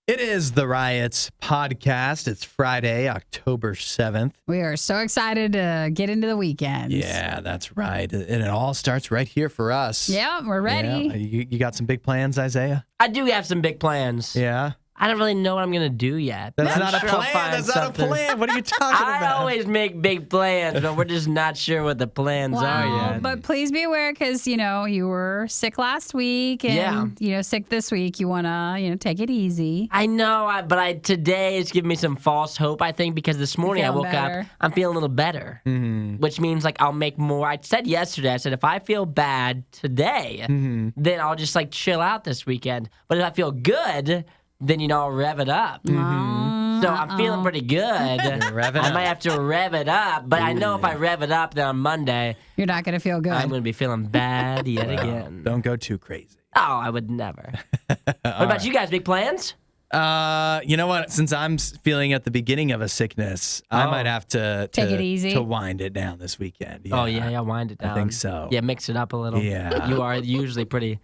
It is the Riots podcast. It's Friday, October 7th. We are so excited to get into the weekend. Yeah, that's right. And it all starts right here for us. Yeah, we're ready. Yeah. You got some big plans, Isaiah? I do have some big plans. Yeah. I don't really know what I'm going to do yet. That's I'm not sure a I'll plan. find That's something. not a plan. What are you talking I about? always make big plans, but we're just not sure what the plans are yet. But please be aware because, you were sick last week and, sick this week. You want to, take it easy. I know, but today is giving me some false hope, I think, because this morning I woke up, I'm feeling a little better, which means, I'll make more. I said yesterday, if I feel bad today, then I'll just, chill out this weekend. But if I feel good, then, I'll rev it up. So I'm feeling pretty good. I might have to rev it up, but I know if I rev it up, then on Monday, you're not going to feel good. I'm going to be feeling bad yet again. Don't go too crazy. Oh, I would never. What about you guys? Big plans? You know what? Since I'm feeling at the beginning of a sickness, I might have to take it easy to wind it down this weekend. Yeah. Oh, yeah, wind it down. I think so. Yeah, mix it up a little. Yeah. You are usually pretty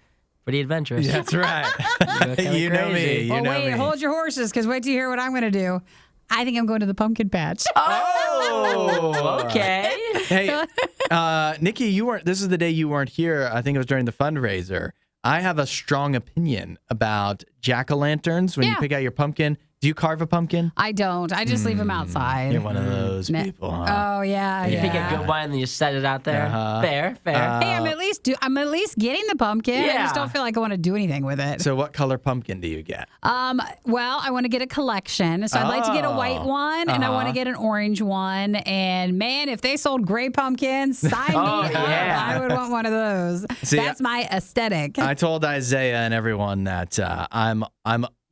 adventurous. Yeah, that's right. You know me. You know me. Hold your horses because wait till you hear what I'm going to do. I think I'm going to the pumpkin patch. Oh, okay. Hey, Nikki, this is the day you weren't here. I think it was during the fundraiser. I have a strong opinion about jack-o'-lanterns when you pick out your pumpkin. Do you carve a pumpkin? I don't. I just leave them outside. You're one of those people, huh? Oh, yeah. You pick a good one and then you set it out there. Fair. Hey, I'm at least getting the pumpkin. Yeah. I just don't feel like I want to do anything with it. So what color pumpkin do you get? Well, I want to get a collection. So I'd like to get a white one and I want to get an orange one. And man, if they sold gray pumpkins, sign me up. Yeah. I would want one of those. See, that's my aesthetic. I told Isaiah and everyone that I'm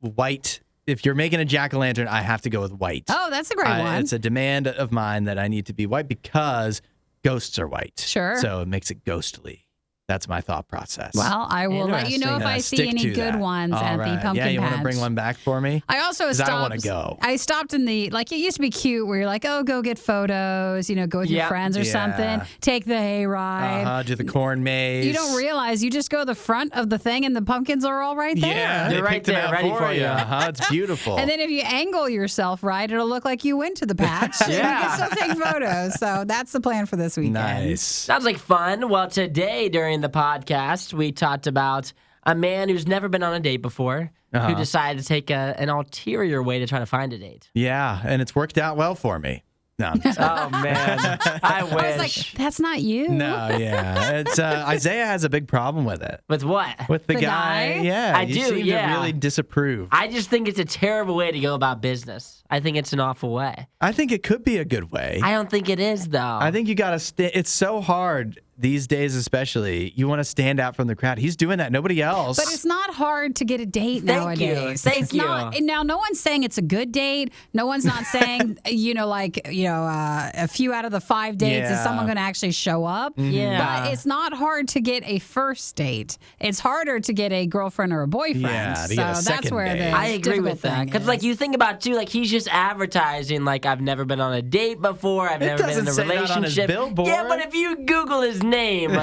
white. If you're making a jack-o'-lantern, I have to go with white. Oh, that's a great one. It's a demand of mine that I need to be white because ghosts are white. Sure. So it makes it ghostly. That's my thought process. Well, I will let you know if I see any good ones at the pumpkin patch. Yeah, you want to bring one back for me? I also stopped. I want to go. I stopped in the, it used to be cute where you're like, oh, go get photos, go with your friends or something. Take the hayride. Do the corn maze. You don't realize you just go to the front of the thing and the pumpkins are all right there. Yeah, they're right there, ready for you. It's beautiful. And then if you angle yourself right, it'll look like you went to the patch. Yeah. You can still take photos. So that's the plan for this weekend. Nice. Sounds like fun. Well, today during the podcast, we talked about a man who's never been on a date before who decided to take an ulterior way to try to find a date. Yeah, and it's worked out well for me. No, I'm just Oh, man. I wish. I was like, that's not you. No, yeah. It's Isaiah has a big problem with it. With what? With the The guy? Yeah. I you do, seem yeah. to really disapprove. I just think it's a terrible way to go about business. I think it's an awful way. I think it could be a good way. I don't think it is, though. I think you got to it's so hard these days, especially. You want to stand out from the crowd. He's doing that. Nobody else. But it's not hard to get a date nowadays. Thank you. Now, no one's saying it's a good date. No one's not saying, a few out of the 5 dates is someone going to actually show up. Yeah. But it's not hard to get a first date. It's harder to get a girlfriend or a boyfriend. Yeah, to so get a that's second where date. the I agree with that. Because Because, you think about, too, he's just advertising, I've never been on a date before. I've never been in a doesn't say that on his relationship. billboard. Yeah, but if you Google his name,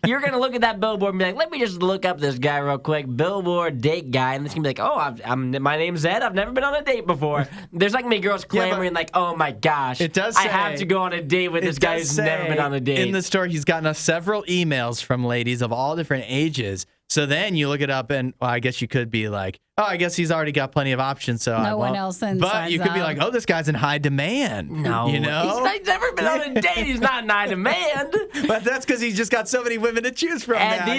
you're going to look at that billboard and be like, let me just look up this guy real quick, billboard date guy. And it's going to be like, oh, my name's Ed. I've never been on a date before. There's many girls clamoring oh, my gosh. It does I say- have to go on a date with this guy who's never been on a date. In the story, he's gotten several emails from ladies of all different ages. So then you look it up and, I guess you could be like, oh, I guess he's already got plenty of options. So No one else then But signs you could be up. like, oh, this guy's in high demand. No. You know? He's never been on a date. He's not in high demand. But that's because he's just got so many women to choose from And now.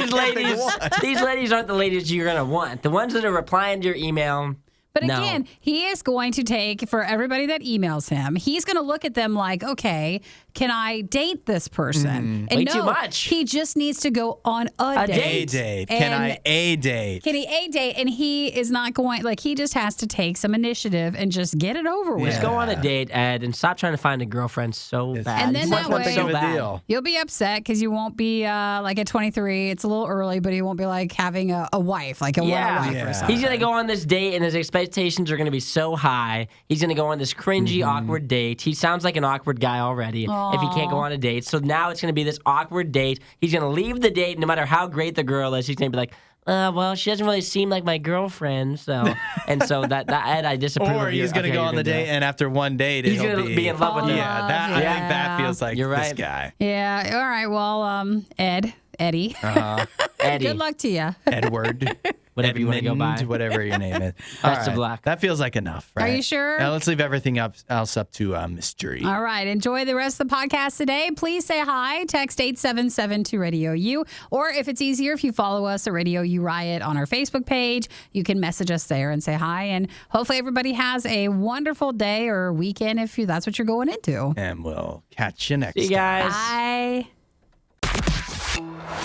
these ladies aren't the ladies you're going to want. The ones that are replying to your email. But No. again, he is going to take, for everybody that emails him, he's going to look at them like, okay, can I date this person? And Way no, too much. He just needs to go on a A date. date. And Can I a date? Can he a date? And he is not going, he just has to take some initiative and just get it over with. Just go on a date, Ed, and stop trying to find a girlfriend so bad. And then You want that one way- so Big of a bad. deal. You'll be upset because you won't be at 23. It's a little early, but he won't be having a wife, a wife or something. He's going to go on this date, and his expectations are going to be so high. He's going to go on this cringy, awkward date. He sounds like an awkward guy already if he can't go on a date. So now it's going to be this awkward date. He's going to leave the date, no matter how great the girl is. He's going to be like, Well, she doesn't really seem like my girlfriend, so that Ed, I disapprove. Or he's gonna go on the date, and after one date, he's gonna be in love with her. Yeah, I think that feels like You're right. this guy. Yeah. All right. Well, Eddie. Eddie. Good luck to you. Edward. Whatever you want to go by. Whatever your name is. Best of luck. That feels like enough, right? Are you sure? Now let's leave everything else up to mystery. All right. Enjoy the rest of the podcast today. Please say hi. Text 877 to Radio U. Or if it's easier, if you follow us at Radio U Riot on our Facebook page, you can message us there and say hi. And hopefully everybody has a wonderful day or weekend if that's what you're going into. And we'll catch you next See you guys. Bye.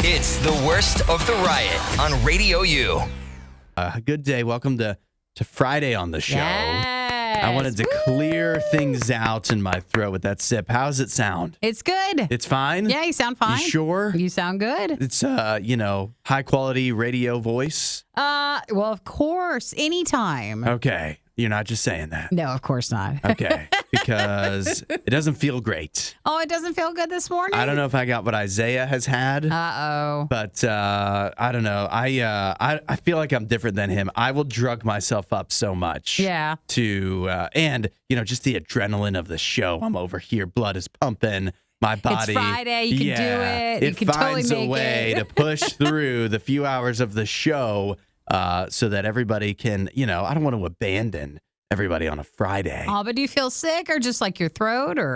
It's the worst of the riot on Radio U. Good day. Welcome to Friday on the show. Yes. I wanted to clear things out in my throat with that sip. How does it sound? It's good. It's fine? Yeah, you sound fine. You sure? You sound good. It's, high quality radio voice? Well, of course. Anytime. Okay. You're not just saying that. No, of course not. Okay. Because it doesn't feel great. Oh, it doesn't feel good this morning? I don't know if I got what Isaiah has had. Uh-oh. But I don't know. I feel like I'm different than him. I will drug myself up so much. Yeah. And just the adrenaline of the show. I'm over here. Blood is pumping. My body. It's Friday. You can do it. You can finds totally a make way it. to push through the few hours of the show so that everybody can, I don't want to abandon everybody on a Friday. Oh, but do you feel sick or just like your throat or?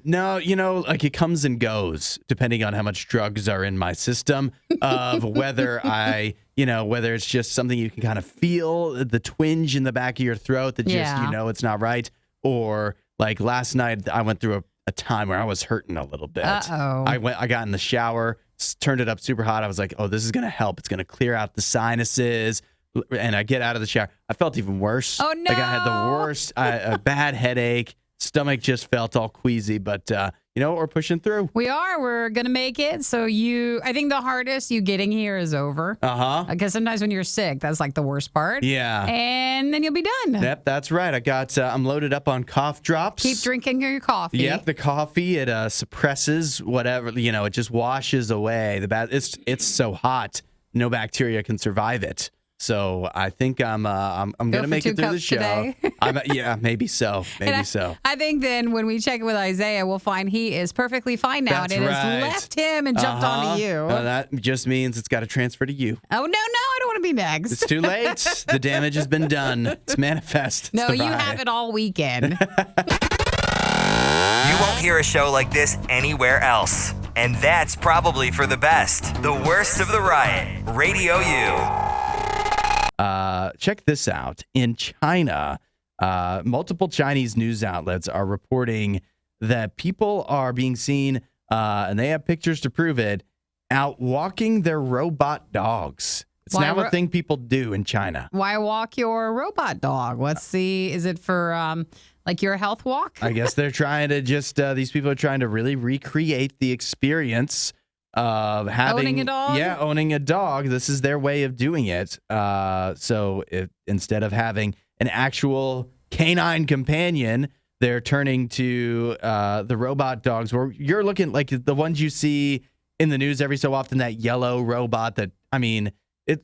No, like it comes and goes depending on how much drugs are in my system of whether whether it's just something you can kind of feel the twinge in the back of your throat that just, it's not right. Or like last night I went through a time where I was hurting a little bit. Uh-oh. I got in the shower, turned it up super hot. I was like, oh, this is going to help. It's going to clear out the sinuses. And I get out of the shower. I felt even worse. Oh, no. Like I had the worst, a bad headache. Stomach just felt all queasy. But, we're pushing through. We are. We're going to make it. So I think the hardest you getting here is over. Uh-huh. Because sometimes when you're sick, that's like the worst part. Yeah. And then you'll be done. Yep, that's right. I'm loaded up on cough drops. Keep drinking your coffee. Yep, the coffee, it suppresses whatever, it just washes away the bad. It's so hot, no bacteria can survive it. So I think I'm gonna make it through the show. Yeah, maybe so. I think then when we check it with Isaiah, we'll find he is perfectly fine now, That's and it right. has left him and jumped onto you. That just means it's got to transfer to you. Oh no, I don't want to be next. It's too late. The damage has been done. It's manifest. No, you have it all weekend. You won't hear a show like this anywhere else. And that's probably for the best. The worst of the riot. Radio U. Check this out. In China, multiple Chinese news outlets are reporting that people are being seen, and they have pictures to prove it, out walking their robot dogs. It's now a thing people do in China. Why walk your robot dog? Is it for like your health walk? I guess they're trying to these people are trying to really recreate the experience of having owning a dog. Yeah, owning a dog. This is their way of doing it. So instead of having an actual canine companion, they're turning to the robot dogs. Where you're looking like the ones you see in the news every so often. That yellow robot.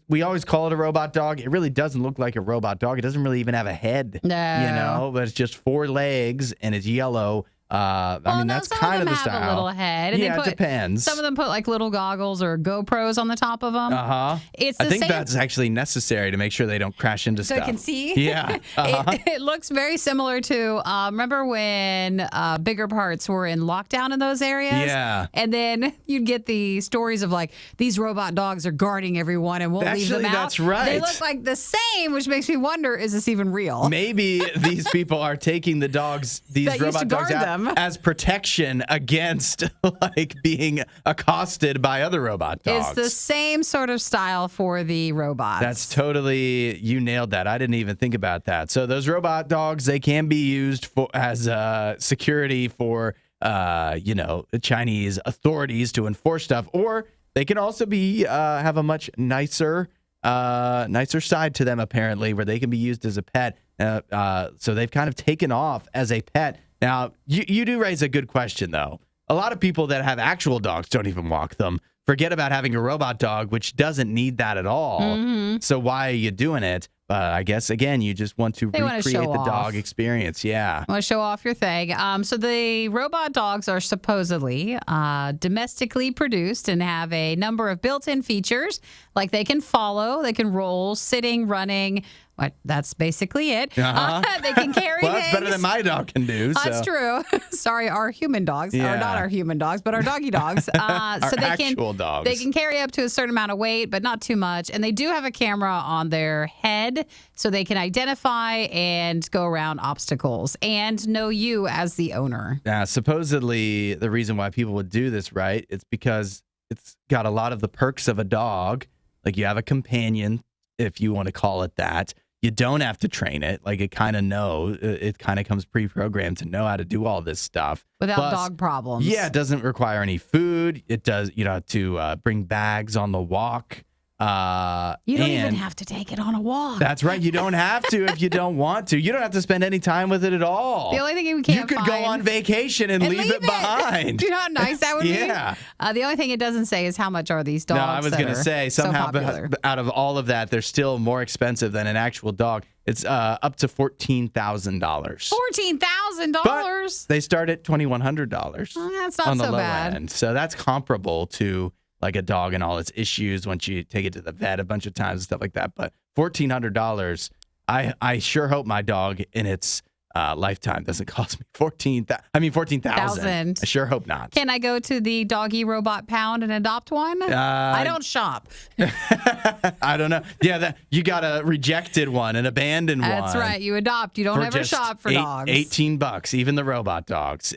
We always call it a robot dog. It really doesn't look like a robot dog. It doesn't really even have a head. No, but it's just 4 legs and it's yellow. That's kind of the style. Some of them have a little head. And it depends. Some of them put like little goggles or GoPros on the top of them. I think that's actually necessary to make sure they don't crash into stuff. So you can see. Yeah. It looks very similar to, remember when bigger parts were in lockdown in those areas? Yeah. And then you'd get the stories of like, these robot dogs are guarding everyone and won't leave them out. That's right. They look like the same, which makes me wonder, is this even real? Maybe these people are taking the dogs, these robot dogs out as protection against like being accosted by other robot dogs. It's the same sort of style for the robots. That's totally, you nailed that. I didn't even think about that. So those robot dogs, they can be used as security for, the Chinese authorities to enforce stuff, or they can also be have a much nicer side to them apparently, where they can be used as a pet. So they've kind of taken off as a pet. Now, you do raise a good question, though. A lot of people that have actual dogs don't even walk them. forget about having a robot dog, which doesn't need that at all. Mm-hmm. So why are you doing it? I guess, again, you just want to recreate the off. dog experience. Yeah. Want to show off your thing. So the robot dogs are supposedly domestically produced and have a number of built-in features, like they can follow, they can roll, sitting, running. That's basically it. They can carry Well, that's things. better than my dog can do. So. That's true. Sorry, our human dogs, or not our human dogs, but our doggy dogs. Our so they actual dogs. They can carry up to a certain amount of weight, but not too much. And they do have a camera on their head, so they can identify and go around obstacles and know you as the owner. Supposedly, the reason why people would do this, right? It's because it's got a lot of the perks of a dog. Like you have a companion, if you want to call it that. You don't have to train it. Like it kind of comes pre-programmed to know how to do all this stuff. Without dog problems. Yeah, it doesn't require any food. It does, to bring bags on the walk. You don't even have to take it on a walk. That's right. You don't have to if you don't want to. You don't have to spend any time with it at all. The only thing you can't You could go on vacation and leave it behind. Do you know how nice that would be? Yeah. The only thing it doesn't say is how much are these dogs. No, I was going to say, somehow out of all of that, they're still more expensive than an actual dog. It's up to $14,000. $14,000? They start at $2,100. That's not on the so low bad. end. So that's comparable to like a dog and all its issues once you take it to the vet a bunch of times and stuff like that. But $1,400, I sure hope my dog in its lifetime doesn't cost me $14,000. I sure hope not. Can I go to the doggy robot pound and adopt one? I don't shop. I don't know. Yeah, you got a rejected one, an abandoned one. That's right. You adopt. You don't ever shop for dogs. $18, even the robot dogs.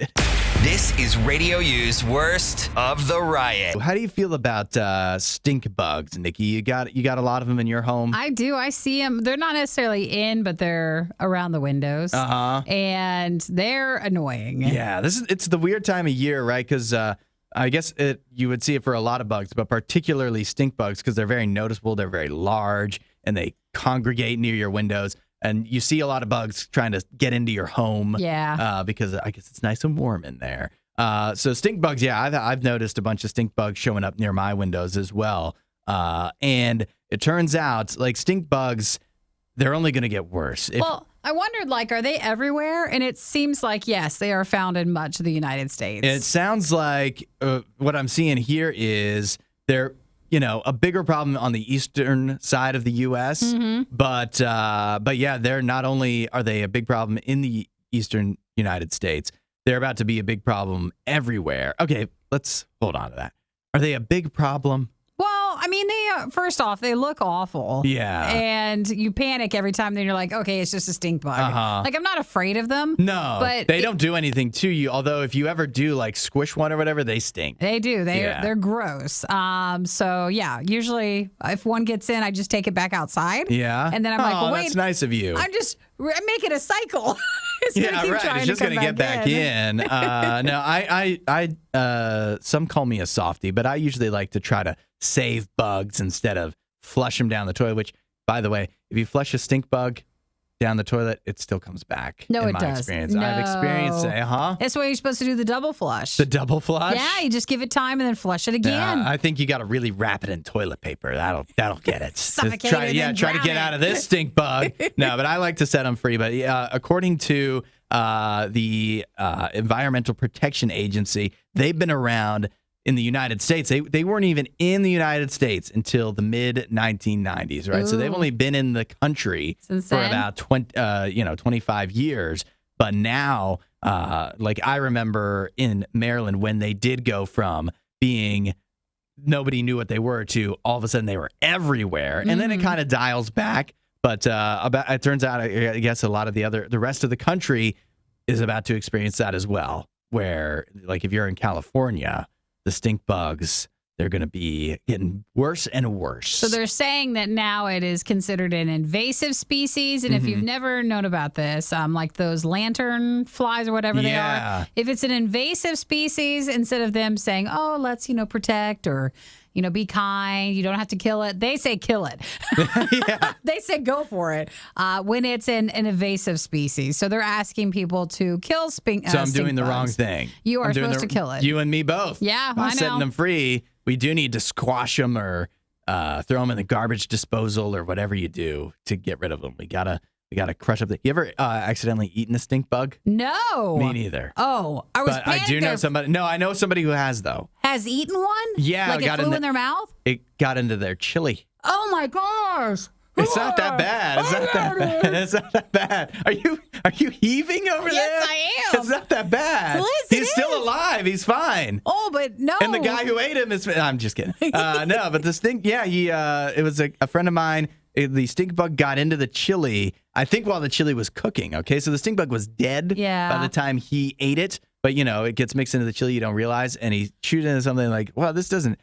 This is Radio U's Worst of the Riot. How do you feel about stink bugs, Nikki? You got a lot of them in your home? I do. I see them. They're not necessarily in, but they're around the windows. And they're annoying. Yeah, it's the weird time of year, right? Because I guess you would see it for a lot of bugs, but particularly stink bugs because they're very noticeable. They're very large, and they congregate near your windows. And you see a lot of bugs trying to get into your home. Yeah. Because I guess it's nice and warm in there. So stink bugs, yeah, I've noticed a bunch of stink bugs showing up near my windows as well. And it turns out, like, stink bugs, they're only going to get worse. I wondered, are they everywhere? And it seems like, yes, they are found in much of the United States. It sounds like what I'm seeing here is they're a bigger problem on the eastern side of the U.S., but yeah, they're not only are they a big problem in the eastern United States, they're about to be a big problem everywhere. Okay, let's hold on to that. Are they a big problem? Well, I mean, first off, they look awful. Yeah. And you panic every time. Then you're like, okay, it's just a stink bug. Like, I'm not afraid of them. No, but they don't do anything to you. Although if you ever do squish one or whatever, they stink. They do. They're gross. So yeah, usually if one gets in, I just take it back outside. Yeah. And then I'm like, well, wait, that's nice of you. I'm making a cycle. It's yeah, right. It's just going to get back in. No, I some call me a softie, but I usually like to try to save bugs instead of flush them down the toilet, which, by the way, if you flush a stink bug down the toilet, it still comes back. No, in it my does. Experience. No. I've experienced it, That's why you're supposed to do the double flush. The double flush? Yeah, you just give it time and then flush it again. I think you got to really wrap it in toilit paper. That'll get it. Suffocate try it and to get drown out of this stink bug. No, but I like to set them free. But according to the Environmental Protection Agency, they've been around in the United States. They weren't even in the United States until the mid 1990s, right? Ooh. So they've only been in the country for about 25 years. But now, I remember in Maryland when they did go from being nobody knew what they were to all of a sudden they were everywhere, and then it kind of dials back. But it turns out, I guess, a lot of the rest of the country is about to experience that as well. Where, if you're in California, the stink bugs, they're going to be getting worse and worse. So they're saying that now it is considered an invasive species. And if you've never known about this, like those lantern flies or whatever they are, if it's an invasive species, instead of them saying, oh, let's, protect or, be kind, you don't have to kill it, they say kill it. Yeah. They say go for it when it's an invasive species. So they're asking people to kill stink bugs. So I'm doing the wrong thing. You are supposed to kill it. You and me both. Yeah, I'm I know. setting them free. we do need to squash them or throw them in the garbage disposal or whatever you do to get rid of them. We gotta crush up. You ever accidentally eaten a stink bug? No. Me neither. Oh, I was. But I do know somebody. No, I know somebody who has though. Has eaten one? Yeah, like it flew in their mouth. It got into their chili. Oh my gosh. It's not that bad. It's not that bad. It's not that bad. Are you heaving over there? Yes, I am. It's not that bad. He's still alive. He's fine. Oh, but no. And the guy who ate him is. I'm just kidding. No, but the stink. Yeah, it was a friend of mine. The stink bug got into the chili, I think, while the chili was cooking. Okay, so the stink bug was dead by the time he ate it. But it gets mixed into the chili. You don't realize, and he chewed into something like, "Well, this doesn't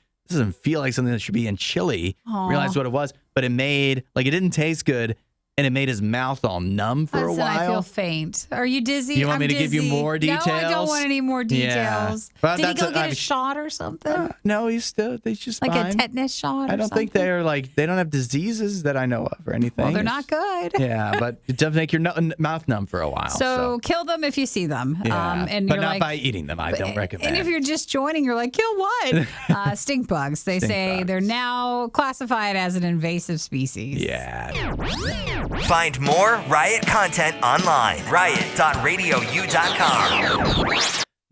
feel like something that should be in chili." Realized what it was, but it didn't taste good, and it made his mouth all numb for a while. I feel faint. Are you dizzy? You want me to give you more details? No, I don't want any more details. Yeah. Did he go get a shot or something? No, he's just like fine. A tetanus shot. I don't think they don't have diseases that I know of or anything. Well, they're not good. Yeah, but it does make your mouth numb for a while. So kill them if you see them. Yeah, but not by eating them. I don't recommend. And if you're just joining, you're like, kill what? Stink bugs. They say they're now classified as an invasive species. Yeah. Find more Riot content online. Riot.radiou.com.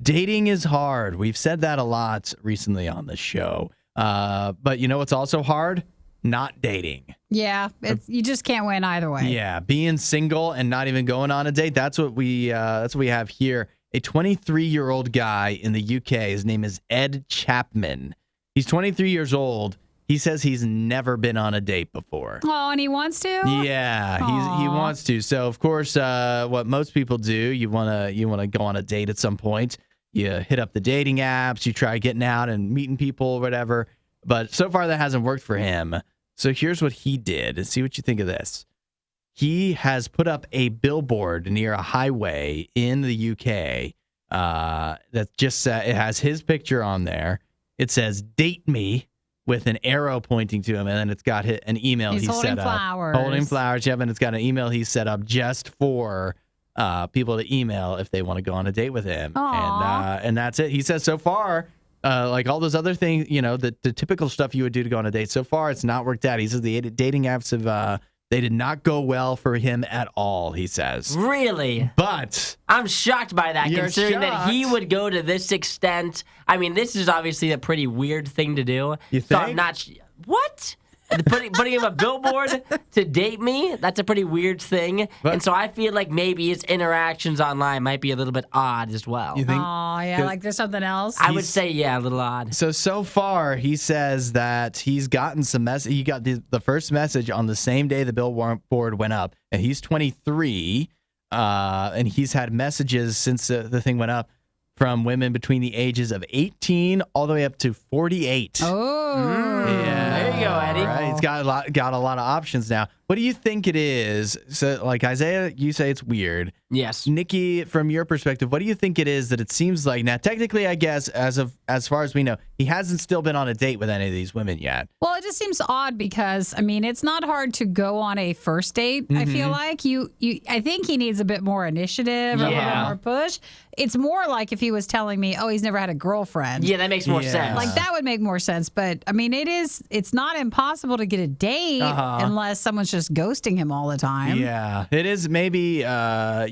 Dating is hard. We've said that a lot recently on the show. But you know what's also hard? Not dating. Yeah, you just can't win either way. Yeah, being single and not even going on a date. That's what we have here. A 23-year-old guy in the UK. His name is Ed Chapman. He's 23 years old. He says he's never been on a date before. Oh, and he wants to? Yeah, he wants to. So of course, what most people do, you wanna go on a date at some point. You hit up the dating apps. You try getting out and meeting people, or whatever. But so far, that hasn't worked for him. So here's what he did, and see what you think of this. He has put up a billboard near a highway in the UK that just it has his picture on there. It says "Date me" with an arrow pointing to him, and then it's got an email he set up. Holding flowers. Yeah, and it's got an email he set up just for people to email if they want to go on a date with him. And that's it. He says so far, like all those other things, the typical stuff you would do to go on a date, so far it's not worked out. He says the dating apps they did not go well for him at all, he says. Really? But I'm shocked by that, considering that he would go to this extent. I mean, this is obviously a pretty weird thing to do. You think? So I'm not... What? Putting him a billboard to date me, that's a pretty weird thing. And so I feel like maybe his interactions online might be a little bit odd as well. You think? Oh, yeah, like there's something else? I would say, yeah, a little odd. So far, he says that he's gotten some message. He got the first message on the same day the billboard went up, and he's 23, and he's had messages since the thing went up from women between the ages of 18 all the way up to 48. Oh. Yeah. There you go, Eddie. Right. He's got a lot of options now. What do you think it is? So, like Isaiah, you say it's weird. Yes. Nikki, from your perspective, what do you think it is that it seems like? Now, technically, I guess, as far as we know, he hasn't still been on a date with any of these women yet. Well, it just seems odd because, I mean, it's not hard to go on a first date. I feel like I think he needs a bit more initiative or a little more push. It's more like if he was telling me, oh, he's never had a girlfriend. Yeah, that makes more sense. Like that would make more sense. But I mean, it's not impossible to get a date unless someone's just ghosting him all the time. Yeah, it is. Maybe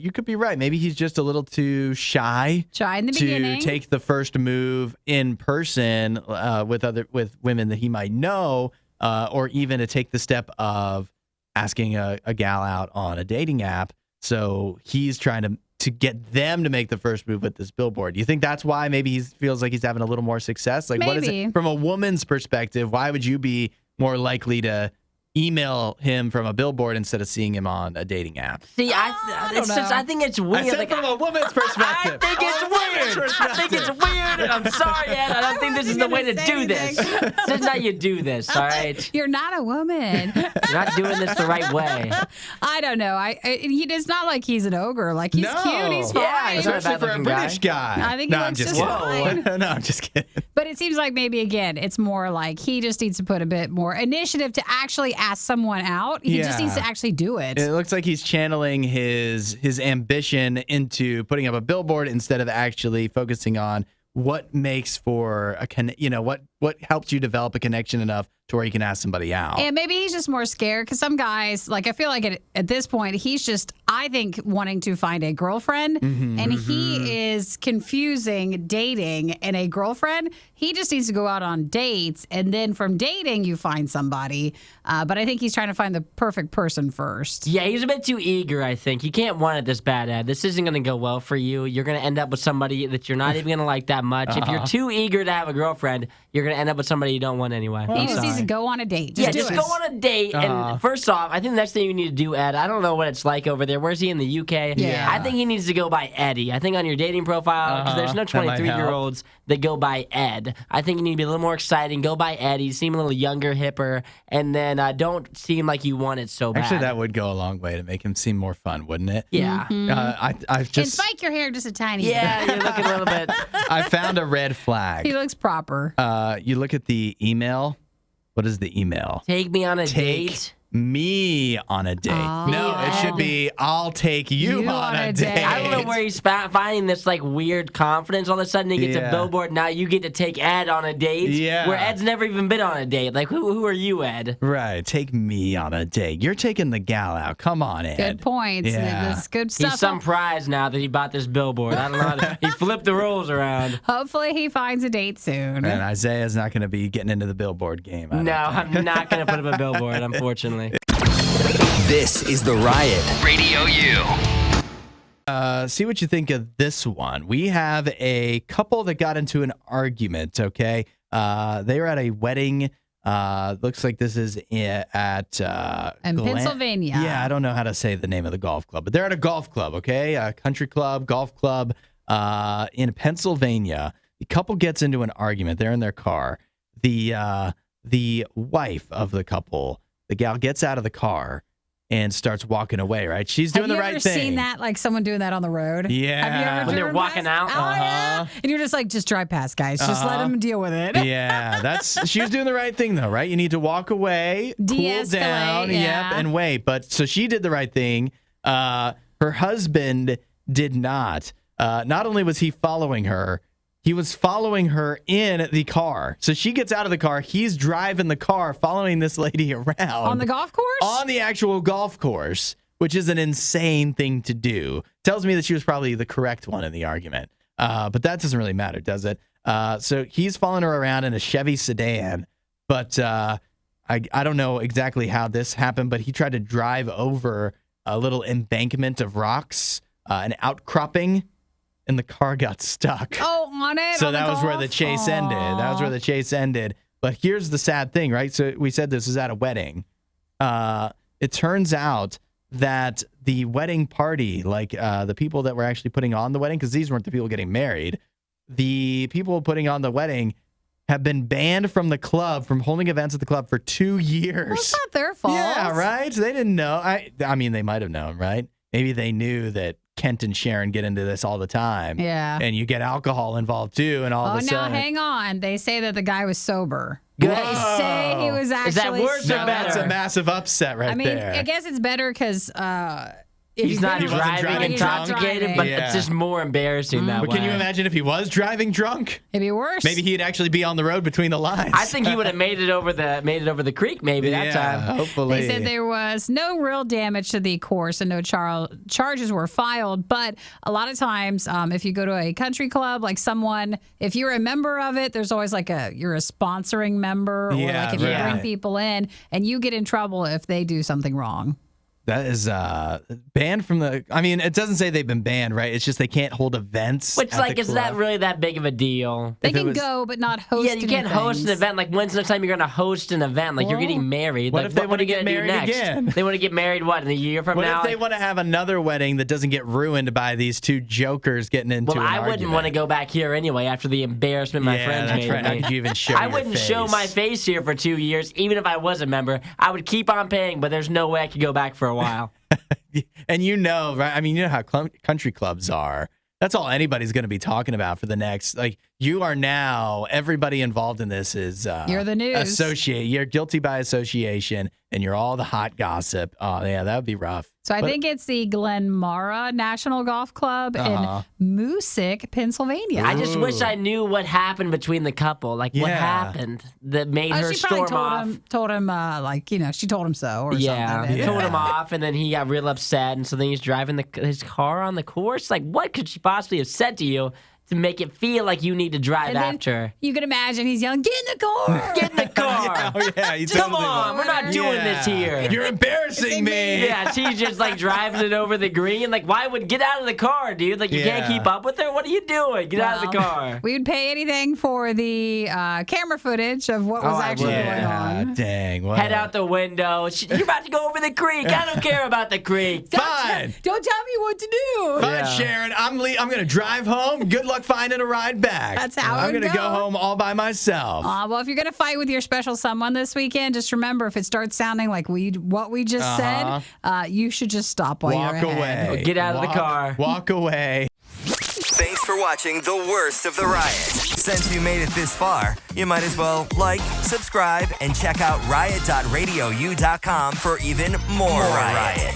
you could be right. Maybe he's just a little too shy in the beginning to take the first move in person with women that he might know, or even to take the step of asking a gal out on a dating app. So he's trying to get them to make the first move with this billboard. Do you think that's why maybe he feels like he's having a little more success? Like, what is it from a woman's perspective? Why would you be more likely to email him from a billboard instead of seeing him on a dating app? See, I think it's weird. I said from a woman's perspective. I think it's weird. I think it's weird, and I'm sorry, Ed. I don't think this is the way to do this. This is how you do this, all right? You're not a woman. You're not doing this the right way. I don't know. It's not like he's an ogre. Like, he's cute. He's fine. Yeah, he's not Especially for a British guy. I think he looks just fine. No, I'm just kidding. But it seems like maybe, again, it's more like he just needs to put a bit more initiative to actually ask someone out. He just needs to actually do it. It looks like he's channeling his ambition into putting up a billboard instead of actually focusing on what makes for what helped you develop a connection enough to where you can ask somebody out. And maybe he's just more scared because some guys, like, I feel like at this point, he's just, I think, wanting to find a girlfriend. And he is confusing dating and a girlfriend. He just needs to go out on dates. And then from dating, you find somebody. But I think he's trying to find the perfect person first. Yeah, he's a bit too eager, I think. You can't want it this bad, Ed. This isn't going to go well for you. You're going to end up with somebody that you're not even going to like that much. If you're too eager to have a girlfriend, you're going to end up with somebody you don't want anyway. He just needs to go on a date. Just go on a date. And first off, I think the next thing you need to do, Ed, I don't know what it's like over there. Where's he in the UK? Yeah. I think he needs to go by Eddie. I think on your dating profile, because there's no 23-year-olds that go by Ed. I think you need to be a little more exciting. Go by Eddie. Seem a little younger, hipper. And then don't seem like you want it so bad. Actually, that would go a long way to make him seem more fun, wouldn't it? Yeah. I've just... And spike your hair just a tiny bit. Yeah, you're looking a little bit. I found a red flag. He looks proper. You look at the email. What is the email? Take me on a date. Me on a date. No, it should be I'll take you on a date. I don't know where he's finding this like weird confidence. All of a sudden he gets a billboard. Now you get to take Ed on a date. Yeah. Where Ed's never even been on a date. Like who are you, Ed? Right. Take me on a date. You're taking the gal out. Come on, Ed. Good points. Yeah. That's good stuff. He's some prize now that he bought this billboard. I don't know. He flipped the rules around. Hopefully he finds a date soon. And Isaiah's not going to be getting into the billboard game. No, I'm not going to put up a billboard, unfortunately. This is The Riot. Radio U. See what you think of this one. We have a couple that got into an argument, okay? They were at a wedding. Looks like this is at... in Pennsylvania. Yeah, I don't know how to say the name of the golf club, but they're at a golf club, okay? A country club, golf club in Pennsylvania. The couple gets into an argument. They're in their car. The wife of the couple, the gal, gets out of the car and starts walking away, right? She's doing the right thing. Have you ever seen that, like someone doing that on the road? Yeah. Have you ever When they're walking out? Yeah. And you're just like, just drive past, guys. Just let them deal with it. Yeah, she was doing the right thing, though, right? You need to walk away, cool down, yeah. and wait. But so she did the right thing. Her husband did not. Not only was he following her, he was following her in the car. So she gets out of the car. He's driving the car, following this lady around. On the golf course? On the actual golf course, which is an insane thing to do. Tells me that she was probably the correct one in the argument. But that doesn't really matter, does it? So he's following her around in a Chevy sedan. But I don't know exactly how this happened, but he tried to drive over a little embankment of rocks, an outcropping, and the car got stuck. Oh, on it? So that was where the chase ended. That was where the chase ended. But here's the sad thing, right? So we said this is at a wedding. It turns out that the wedding party, like the people that were actually putting on the wedding, because these weren't the people getting married, the people putting on the wedding have been banned from the club, from holding events at the club for 2 years. Well, it's not their fault. Yeah, right? They didn't know. I mean, they might have known, right? Maybe they knew that Kent and Sharon get into this all the time. Yeah. And you get alcohol involved too, and all of a sudden. Now hang on. They say that the guy was sober. Whoa. They say he was actually Is that worse or sober. better? That's a massive upset right there. I guess it's better because He's not wasn't driving driving intoxicated, drunk. but Yeah. it's just more embarrassing that But way. can you imagine if he was driving drunk? It'd be worse. Maybe he'd actually be on the road between the lines. I think he would have made it over the creek maybe that time. Hopefully. They said there was no real damage to the course and no charges were filed. But a lot of times, if you go to a country club, like someone, if you're a member of it, there's always like you're a sponsoring member, or Yeah, like if you right. bring people in, and you get in trouble if they do something wrong. That is banned from the... I mean, it doesn't say they've been banned, right? It's just they can't hold events. Which, at like, the is that club. really that big of a deal? They If it can was- go, but not host. Yeah, you can't host an things. event. Like, when's the next time you're going to host an event? Like, you're getting married. what Like, if they what wanna are you get gonna do married next? again? They want to get married, what, in a year from What now? if they want to have another wedding that doesn't get ruined by these two jokers getting into Well, an I wouldn't argument? want to go back here anyway after the embarrassment my friends that's made right. of How me. could you even show I your wouldn't show face? my face here for 2 years, even if I was a member. I would keep on paying, but there's no way I could go back for a while. And you know, right? I mean, you know how country clubs are. That's all anybody's going to be talking about for the next, like, you are now, everybody involved in this is... You're the news. You're guilty by association. and you're all the hot gossip. Oh, yeah, that would be rough. So I think it's the Glenmara National Golf Club in Moosic, Pennsylvania. I just wish I knew what happened between the couple. Like, what happened that made her she probably storm off? told him, she told him so or something. Yeah, told him off, and then he got real upset, and so then he's driving his car on the course. Like, what could she possibly have said to you to make it feel like you need to drive after? You can imagine he's yelling, "Get in the car! Get in the car! Come on, we're not doing this here. You're embarrassing me." Yeah, she's just like driving it over the green. Like, why would get out of the car, dude? Like, you can't keep up with her. What are you doing? Get out of the car. We would pay anything for the camera footage of what was actually going on. Dang. Wow. Head out the window. You're about to go over the creek. I don't care about the creek. Fine. Don't tell me what to do. Fine, Sharon. I'm going to drive home. Good luck finding a ride back. That's how I'm going to go home all by myself. Well, if you're going to fight with your special someone this weekend, just remember, if it starts sounding like what we just said, you should just stop while you're ahead. Walk away. Get out of the car. Walk away. Thanks for watching the worst of the riot. Since you made it this far, you might as well like, subscribe, and check out riot.radiou.com for even more riot.